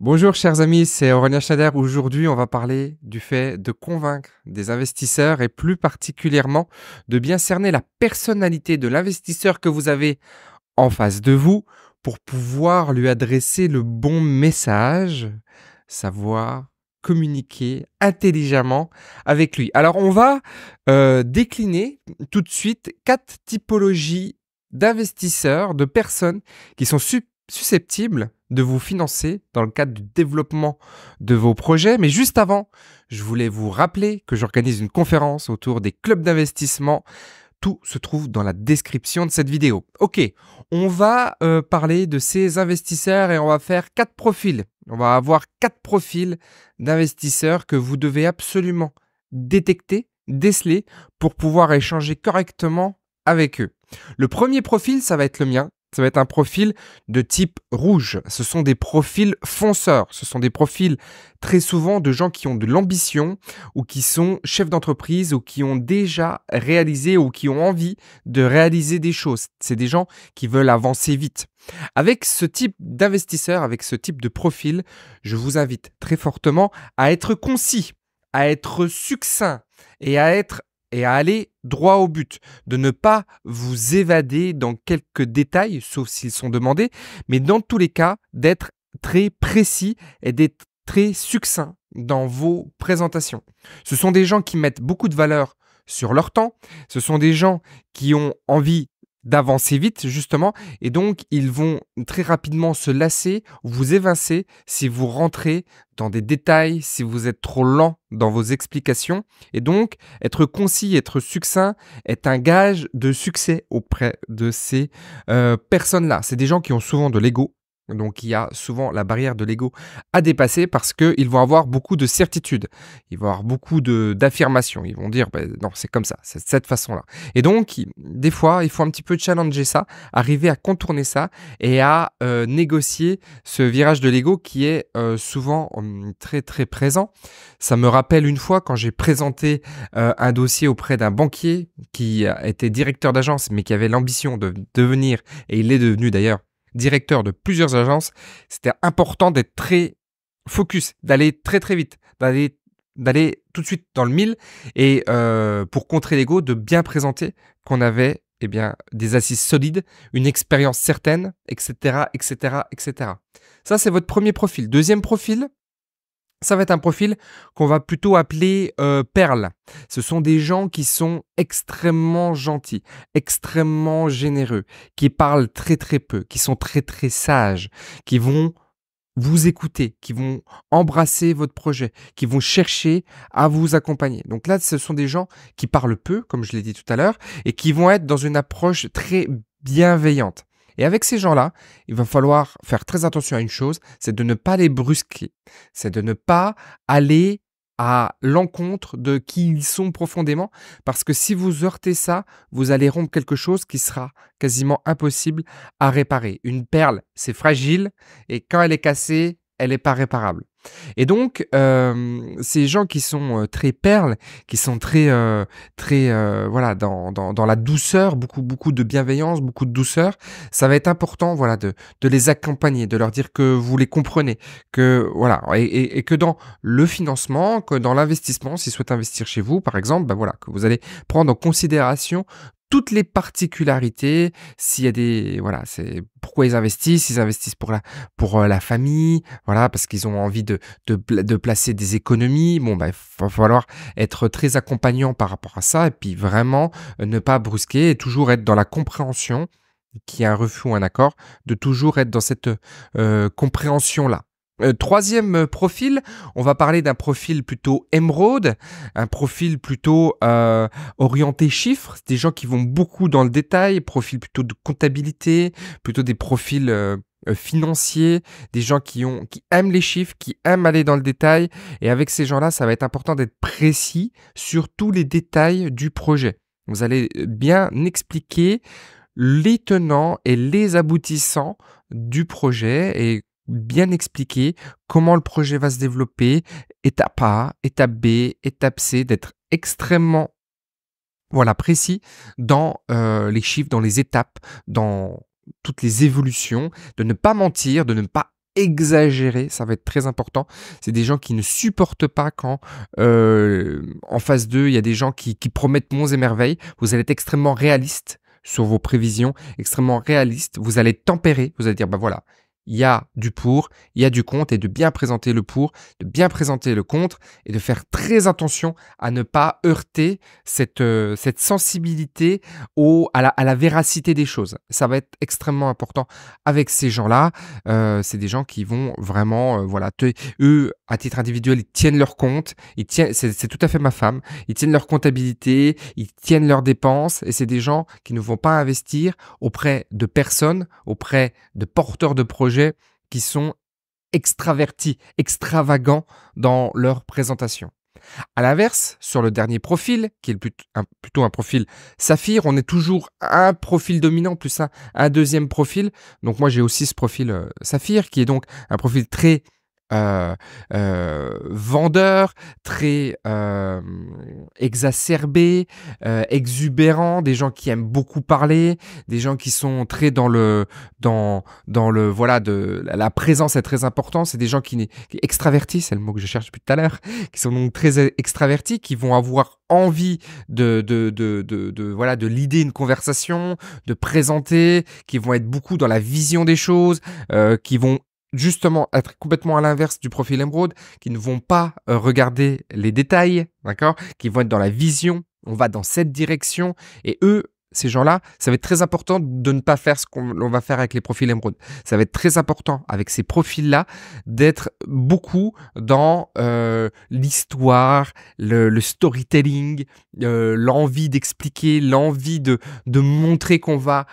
Bonjour chers amis, c'est Aurélien Schneider. Aujourd'hui, on va parler du fait de convaincre des investisseurs et plus particulièrement de bien cerner la personnalité de l'investisseur que vous avez en face de vous pour pouvoir lui adresser le bon message, savoir communiquer intelligemment avec lui. Alors on va décliner tout de suite 4 typologies d'investisseurs, de personnes qui sont susceptibles de vous financer dans le cadre du développement de vos projets. Mais juste avant, je voulais vous rappeler que j'organise une conférence autour des clubs d'investissement. Tout se trouve dans la description de cette vidéo. Ok, on va parler de ces investisseurs et on va faire 4 profils. On va avoir 4 profils d'investisseurs que vous devez absolument détecter, déceler pour pouvoir échanger correctement avec eux. Le premier profil, ça va être le mien. Ça va être un profil de type rouge. Ce sont des profils fonceurs. Ce sont des profils très souvent de gens qui ont de l'ambition ou qui sont chefs d'entreprise ou qui ont déjà réalisé ou qui ont envie de réaliser des choses. C'est des gens qui veulent avancer vite. Avec ce type d'investisseur, avec ce type de profil, je vous invite très fortement à être concis, à être succinct et à aller droit au but, de ne pas vous évader dans quelques détails, sauf s'ils sont demandés, mais dans tous les cas, d'être très précis et d'être très succinct dans vos présentations. Ce sont des gens qui mettent beaucoup de valeur sur leur temps, ce sont des gens qui ont envie d'avancer vite justement et donc ils vont très rapidement se lasser, vous évincer si vous rentrez dans des détails, si vous êtes trop lent dans vos explications et donc être concis, être succinct est un gage de succès auprès de ces personnes-là. C'est des gens qui ont souvent de l'ego. Donc il y a souvent la barrière de l'ego à dépasser parce qu'ils vont avoir beaucoup de certitudes, ils vont avoir beaucoup d'affirmations, ils vont dire ben, non c'est comme ça, c'est de cette façon-là. Et donc des fois il faut un petit peu challenger ça, arriver à contourner ça et à négocier ce virage de l'ego qui est souvent très très présent. Ça me rappelle une fois quand j'ai présenté un dossier auprès d'un banquier qui était directeur d'agence mais qui avait l'ambition de devenir, et il est devenu d'ailleurs directeur de plusieurs agences, c'était important d'être très focus, d'aller très très vite, d'aller tout de suite dans le mille et pour contrer l'ego, de bien présenter qu'on avait eh bien, des assises solides, une expérience certaine, etc., etc., etc. Ça, c'est votre premier profil. Deuxième profil, ça va être un profil qu'on va plutôt appeler perle. Ce sont des gens qui sont extrêmement gentils, extrêmement généreux, qui parlent très très peu, qui sont très très sages, qui vont vous écouter, qui vont embrasser votre projet, qui vont chercher à vous accompagner. Donc là, ce sont des gens qui parlent peu, comme je l'ai dit tout à l'heure, et qui vont être dans une approche très bienveillante. Et avec ces gens-là, il va falloir faire très attention à une chose, c'est de ne pas les brusquer, c'est de ne pas aller à l'encontre de qui ils sont profondément, parce que si vous heurtez ça, vous allez rompre quelque chose qui sera quasiment impossible à réparer. Une perle, c'est fragile, et quand elle est cassée, elle n'est pas réparable. Et donc, ces gens qui sont très perles, qui sont très voilà, dans la douceur, beaucoup de bienveillance, beaucoup de douceur, ça va être important voilà, de les accompagner, de leur dire que vous les comprenez, que, voilà, et que dans le financement, que dans l'investissement, s'ils souhaitent investir chez vous, par exemple, ben voilà, que vous allez prendre en considération toutes les particularités, s'il y a des voilà, c'est pourquoi ils investissent pour la famille, voilà, parce qu'ils ont envie de placer des économies. Bon, bah, il va falloir être très accompagnant par rapport à ça et puis vraiment ne pas brusquer et toujours être dans la compréhension, qu'il y ait un refus ou un accord, de toujours être dans cette compréhension-là. Troisième profil, on va parler d'un profil plutôt émeraude, un profil plutôt orienté chiffres, des gens qui vont beaucoup dans le détail, profil plutôt de comptabilité, plutôt des profils financiers, des gens qui aiment les chiffres, qui aiment aller dans le détail. Et avec ces gens-là, ça va être important d'être précis sur tous les détails du projet. Vous allez bien expliquer les tenants et les aboutissants du projet et bien expliquer comment le projet va se développer, étape A, étape B, étape C, d'être extrêmement voilà, précis dans les chiffres, dans les étapes, dans toutes les évolutions, de ne pas mentir, de ne pas exagérer, ça va être très important. C'est des gens qui ne supportent pas quand en face d'eux, il y a des gens qui promettent monts et merveilles. Vous allez être extrêmement réaliste sur vos prévisions, extrêmement réaliste. Vous allez tempérer, vous allez dire, bah voilà, il y a du pour, il y a du contre, et de bien présenter le pour, de bien présenter le contre, et de faire très attention à ne pas heurter cette sensibilité à la véracité des choses. Ça va être extrêmement important avec ces gens-là. C'est des gens qui vont vraiment, voilà, eux, à titre individuel, ils tiennent leur compte, c'est tout à fait ma femme, ils tiennent leur comptabilité, ils tiennent leurs dépenses, et c'est des gens qui ne vont pas investir auprès de personnes, auprès de porteurs de projets qui sont extravertis, extravagants dans leur présentation. À l'inverse, sur le dernier profil, qui est plutôt un profil saphir, on est toujours un profil dominant plus un deuxième profil. Donc moi j'ai aussi ce profil saphir qui est donc un profil très vendeur, très exacerbé, exubérant, des gens qui aiment beaucoup parler, des gens qui sont très dans le voilà, la présence est très importante. C'est des gens qui extravertis, c'est le mot que je cherche depuis tout à l'heure, qui sont donc très extravertis, qui vont avoir envie voilà, de leader une conversation, de présenter, qui vont être beaucoup dans la vision des choses, qui vont justement être complètement à l'inverse du profil émeraude, qui ne vont pas regarder les détails, d'accord, qui vont être dans la vision, on va dans cette direction, et eux, ces gens-là, ça va être très important de ne pas faire ce qu'on va faire avec les profils émeraude. Ça va être très important avec ces profils-là d'être beaucoup dans l'histoire, le storytelling, l'envie d'expliquer, l'envie de montrer qu'on va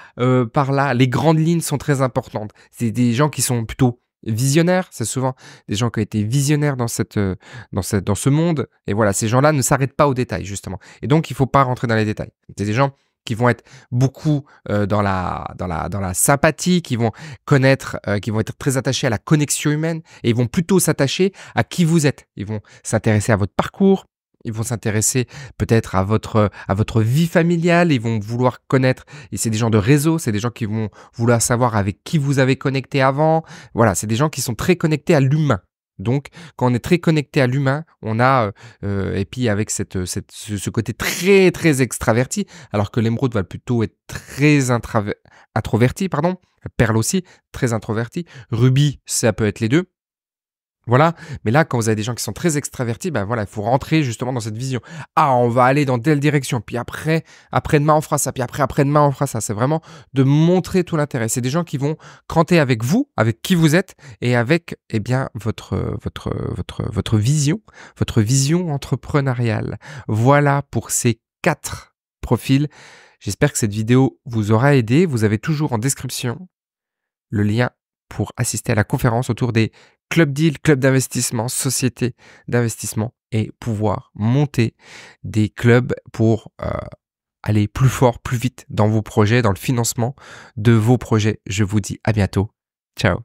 par là. Les grandes lignes sont très importantes. C'est des gens qui sont plutôt visionnaires, c'est souvent des gens qui ont été visionnaires dans ce monde. Et voilà, ces gens-là ne s'arrêtent pas aux détails, justement. Et donc, il ne faut pas rentrer dans les détails. C'est des gens qui vont être beaucoup dans la sympathie, qui vont connaître, qui vont être très attachés à la connexion humaine, et ils vont plutôt s'attacher à qui vous êtes. Ils vont s'intéresser à votre parcours, ils vont s'intéresser peut-être à votre vie familiale, ils vont vouloir connaître, et c'est des gens de réseau, c'est des gens qui vont vouloir savoir avec qui vous avez connecté avant. Voilà, c'est des gens qui sont très connectés à l'humain. Donc, quand on est très connecté à l'humain, on a, et puis avec ce côté très, très extraverti, alors que l'émeraude va plutôt être très introverti, pardon, perle aussi, très introverti, rubis, ça peut être les deux. Voilà, mais là, quand vous avez des gens qui sont très extravertis, ben voilà, il faut rentrer justement dans cette vision. Ah, on va aller dans telle direction, puis après-demain, on fera ça, puis après-demain, on fera ça. C'est vraiment de montrer tout l'intérêt. C'est des gens qui vont cranter avec vous, avec qui vous êtes, et avec, eh bien, votre vision entrepreneuriale. Voilà pour ces 4 profils. J'espère que cette vidéo vous aura aidé. Vous avez toujours en description le lien pour assister à la conférence autour des club deal, club d'investissement, société d'investissement, et pouvoir monter des clubs pour aller plus fort, plus vite dans vos projets, dans le financement de vos projets. Je vous dis à bientôt. Ciao.